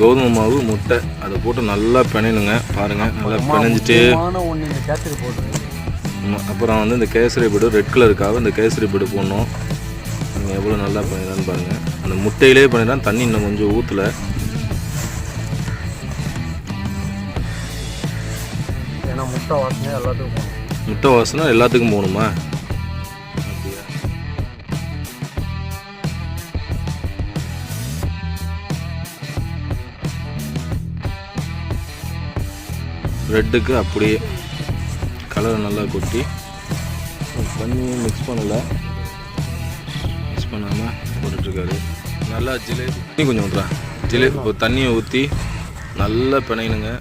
கோதுமை மாவு முட்டை அதை போட்டு நல்லா பிணையணுங்க. பாருங்கள், நல்லா பிணைஞ்சிட்டு அப்புறம் வந்து இந்த கேசரி பீடு ரெட் கலருக்காக இந்த கேசரி பீடு போடணும். நீங்கள் எவ்வளோ நல்லா பண்ணிடலான்னு பாருங்கள். அந்த முட்டையிலே பண்ணிடலாம், தண்ணி இன்னும் கொஞ்சம் ஊற்றலை. ஏன்னா முட்டை வாசனை எல்லாத்துக்கும் போகணும். முட்டை வாசனை எல்லாத்துக்கும் போகணுமா? ரெட்டுக்கு அப்படியே கலரை நல்லா கொட்டி தண்ணி மிக்ஸ் பண்ணலை, மிக்ஸ் பண்ணாமல் போட்டுட்ருக்காரு. நல்லா ஜிலேபி கொஞ்சம் விட்றா ஜிலேபி இப்போ தண்ணியை ஊற்றி நல்லா பிணையணுங்க.